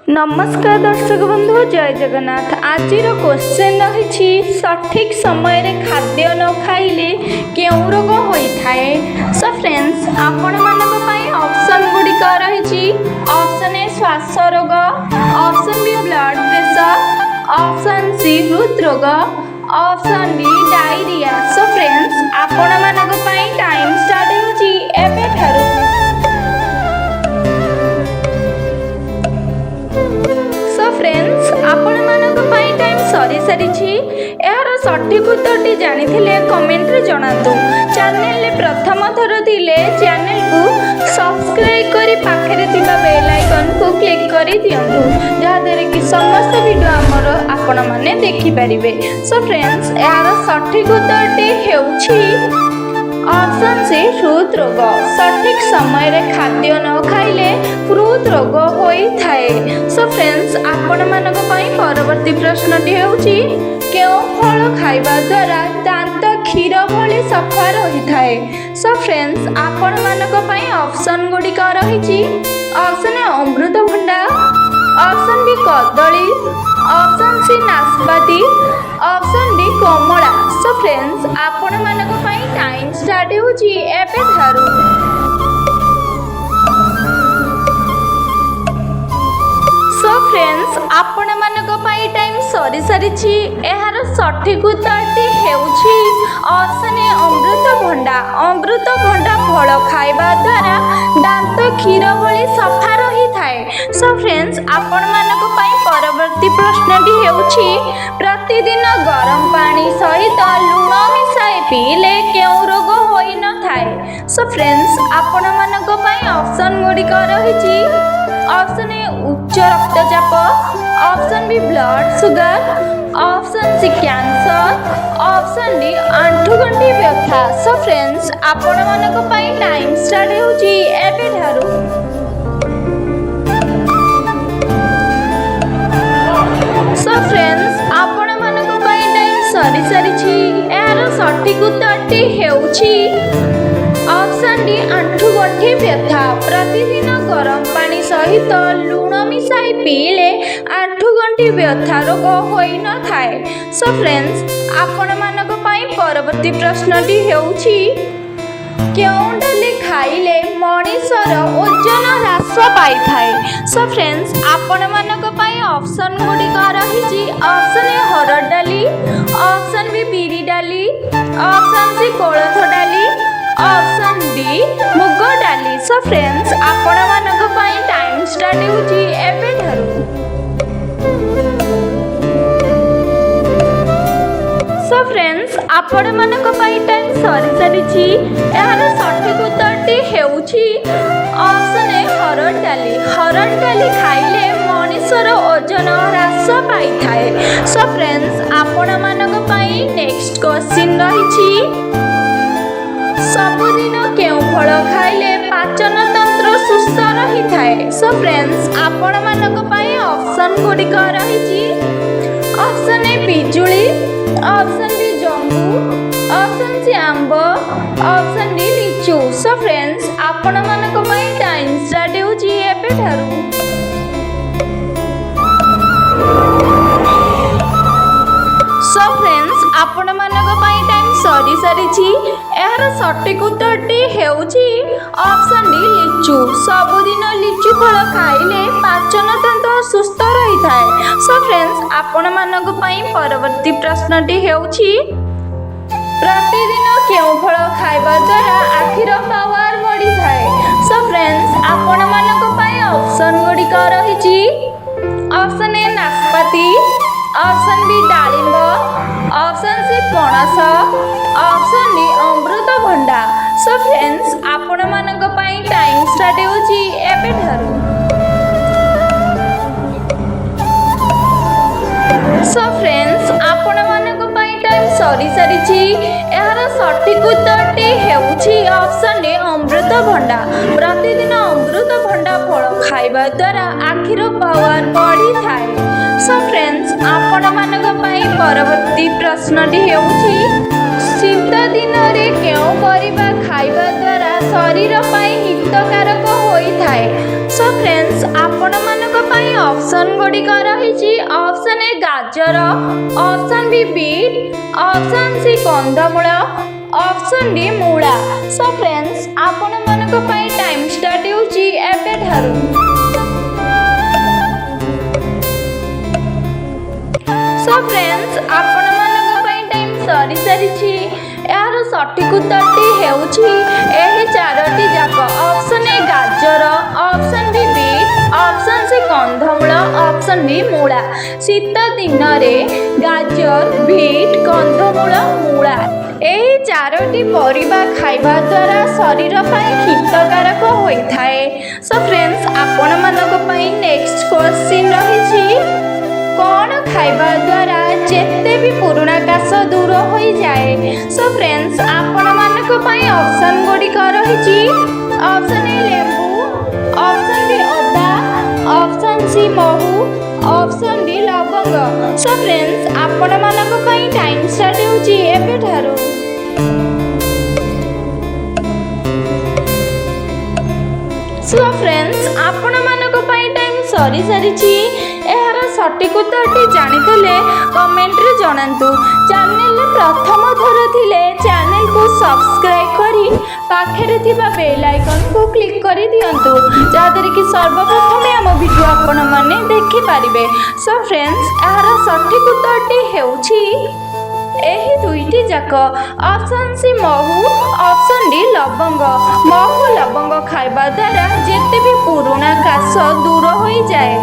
नमस्कार दर्शक बंधु, जय जगन्नाथ। आज क्वेश्चन रही सठिक समय रे खाद्य न खाइले केउं रोग होइथाए। सो फ्रेंड्स, आपण मानक पई ऑप्शन गुडिक रही। ऑप्शन ए श्वास रोग, option B blood pressure, option C हृदरोग, option D diarrhoea. So friends, आपण मानक पई टाइम स्टार्ट होची एबे ठारू। फ्रेंड्स, आपण मानक पाई टाइम सरी सारी। यार सठिक उत्तरटी जानिथिले कमेंट रे जणातु। चैनल ले प्रथम थर थिले चैनल को सब्सक्राइब करी पाखरे थिबा बेल आइकन को क्लिक करी दियंतु, जहा देरे कि समस्त वीडियो हमर आपण माने देखि परिबे। सो फ्रेंड्स, यार सठिक उत्तरटी हेउछि ऑप्शन सी हृदरोग। सठिक समय रे खाद्य न खाइले हृदरोग होई थाए। सो फ्रेंड्स, आपण मानक पई परवर्ती प्रश्नटी हेउछि केउ फल खाइबा द्वारा दांत क्षीर भली सफा रही थाए। सो फ्रेंड्स, आपण मानक पई ऑप्शन गुडिक रहिछि। ऑप्शन ए अमृतभंडा, ऑप्शन बी कदली, ऑप्शन सी नाशपाती, ऑप्शन डी कमला। सो फ्रेंड्स, आपण मानक पई टाइम स्टार्ट होची एबे थारू। सो फ्रेंड्स, आपण मानक पई टाइम सरी सारी। एहार सठिक उत्तरटी हेउछि ऑप्शन ए अमृतभंडा। अमृतभंडा फल खाइबा द्वारा दांत क्षीर भली सफा रही थाए। सो फ्रेंड्स, आपण मानक पई परवर्ती प्रश्नटी हेउछि प्रतिदिन गरम पानी सहित लूण मिसाई पीले केउ रोग होई न थाए। सो फ्रेंड्स, आपण मानक पई ऑप्शन गुडिक रहिछि। ऑप्शन ए उच्च रक्तचाप, option B blood sugar, option C cancer, option D आंठुगंठी व्यथा। सो फ्रेंड्स, आपण मानक पई टाइम स्टार्ट होची एबे ठारू। सो फ्रेंड्स, आपण मानक पई टाइम सरी सारी। यार सठिक उत्तरटी हेउछि ऑप्शन डी आंठुगंठी व्यथा। प्रतिदिन गरम पानी सहित लूण मिसाई पीले आंठुगंठी व्यथा रोग होई न थाए। सो फ्रेंड्स, आपण मानक पई परवर्ती प्रश्नटी हेउछि केउं डाली खाइले मनीषर ओजन ह्रास पाई थाए। सो फ्रेंड्स, आपण मानक पई ऑप्शन गुडिक रहिछि। ऑप्शन ए हरड़ डाली, ऑप्शन बी बिरी डाली, ऑप्शन सी कोलथ डाली, ऑप्शन डी मुग डाली। सो फ्रेंड्स, आपण मानक पई टाइम स्टार्ट होची एबे ठारू। सो फ्रेंड्स, आपण मानक पई टाइम सरी सारी। यार सठिक उत्तरटी हेउछि ऑप्शन ए हरड़ डाली। हरड़ डाली खाइले मनीषर ओजन ह्रास पाई थाए। सो फ्रेंड्स, आपण मानक पई नेक्स्ट क्वेश्चन रहिछि सबुदिन केउं फल खाइले पाचन तंत्र सुस्थ रही थाए। सो फ्रेंड्स, आपण मानक पई ऑप्शन गुडिक रहिछि। ऑप्शन ए पिजुली, ऑप्शन बी जंबू, ऑप्शन सी आंब, ऑप्शन डी लिचु। सो फ्रेंड्स, आपण मानक पई टाइम स्टार्ट होची एबे ठारू। सो फ्रेंड्स, आपण मानक पई टाइम सरी सारी। यार सठिक उत्तरटी हेउछि ऑप्शन डी लिचु। सबुदिन लिचु फल खाइले पाचन तंत्र सुस्थ रही थाए। सो फ्रेंड्स, आपण मानक पई परवर्ती प्रश्नटी हेउछि प्रतिदिन केउं फल खाइबा द्वारा आखिर पावर बढ़ी थाए। सो फ्रेंड्स, आपण मानक पई ऑप्शन गुडिक रहिछि। ऑप्शन ए नाशपाती, ऑप्शन बी डालिंब, ऑप्शन सी पणस, ऑप्शन डी अमृतभंडा। सो फ्रेंड्स, आपण मानक पई टाइम स्टार्ट होची एबे ठारू। सो फ्रेंड्स, आपण मानक पई टाइम सरी सारी। यार सठिक उत्तरटी हेउछि ऑप्शन डी अमृतभंडा। प्रतिदिन अमृतभंडा फल खाइबा द्वारा आखिर पावर बढ़ी थाए। सो फ्रेंड्स, आपण मानक पई परवर्ती प्रश्नटी हेउछि शीत दिन रे केउं परिबा खाइबा द्वारा ଶରୀର ପାଇଁ ହିତକାରକ ହୋଇଥାଏ। ସୋ ଫ୍ରେଣ୍ଡସ୍ ଆପଣମାନଙ୍କ ପାଇଁ ଅପସନ୍ ଗୁଡ଼ିକ ରହିଛି ଅପସନ୍ ଏ ଗାଜର, option B beet, option C କନ୍ଦମୂଳ, ଅପସନ୍ ଡି ମୂଳା। ସୋ ଫ୍ରେଣ୍ଡସ୍ ଆପଣମାନଙ୍କ ପାଇଁ ଟାଇମ୍ ଷ୍ଟାର୍ଟ ହେଉଛି ଏବେଠାରୁ। ସୋ ଫ୍ରେଣ୍ଡସ୍ ଆପଣମାନଙ୍କ ପାଇଁ ଟାଇମ୍ ସରିସାରିଛି। ଏହାର ସଠିକ୍ ଉତ୍ତରଟି ହେଉଛି ଏହି ଚାରୋଟି ଯାକ ଅପସନ୍ ଏ ଗାଜର, option B beet, option C କନ୍ଦମୂଳ, ଅପସନ୍ ଡି ମୂଳା। ଶୀତ ଦିନରେ ଗାଜର, ବିଟ୍, କନ୍ଦମୂଳ, ମୂଳା ଏହି ଚାରୋଟି ପରିବା ଖାଇବା ଦ୍ୱାରା ଶରୀର ପାଇଁ ହିତକାରକ ହୋଇଥାଏ। ସୋ ଫ୍ରେଣ୍ଡସ୍ ଆପଣମାନଙ୍କ ପାଇଁ ନେକ୍ସଟ କ୍ୱେଶ୍ଚିନ୍ ରହିଛି କ'ଣ ଖାଇବା ଦ୍ୱାରା ଯେତେ ବି ପୁରୁଣା କାଶ ଦୂର ହୋଇଯାଏ। ସୋ ଫ୍ରେଣ୍ଡସ୍ ଆପଣମାନଙ୍କ ପାଇଁ ଅପସନ୍ ଗୁଡ଼ିକ ରହିଛି ଅପସନ୍ ଏ ଲେମ୍ବୁ, ଅପସନ୍ ବି ଅଦା, ଅପସନ୍ ସି ମହୁ, ଅପସନ୍ ଡି ଲବଙ୍ଗ। ସୋ ଫ୍ରେଣ୍ଡସ୍ ଆପଣମାନଙ୍କ ପାଇଁ ଟାଇମ୍ ଷ୍ଟାର୍ଟ ହେଉଛି ଏବେଠାରୁ। ସୋ ଫ୍ରେଣ୍ଡସ୍ ଆପଣମାନଙ୍କ ପାଇଁ ଟାଇମ୍ ସରିସାରିଛି। ଏହାର ସଠିକ୍ ଉତ୍ତରଟି ଜାଣିଥିଲେ କମେଣ୍ଟରେ ଜଣାନ୍ତୁ। ଚ୍ୟାନେଲରେ ପ୍ରଥମ ଥର ଥିଲେ ଚ୍ୟାନେଲକୁ ସବସ୍କ୍ରାଇବ୍ କରି ପାଖରେ ଥିବା ବେଲ୍ ଆଇକନ୍କୁ କ୍ଲିକ୍ କରି ଦିଅନ୍ତୁ, ଯାହାଦ୍ୱାରା କି ସର୍ବପ୍ରଥମେ ଆମ ଭିଡ଼ିଓ ଆପଣମାନେ ଦେଖିପାରିବେ। ସୋ ଫ୍ରେଣ୍ଡସ୍ ଏହାର ସଠିକ୍ ଉତ୍ତରଟି ହେଉଛି ଏହି ଦୁଇଟି ଯାକ ଅପସନ୍ ସି ମହୁ, ଅପସନ୍ ଡି ଲବଙ୍ଗ। ମହୁ ଲବଙ୍ଗ ଖାଇବା ଦ୍ୱାରା ଯେତେ ବି ପୁରୁଣା କାଶ ଦୂର ହୋଇଯାଏ।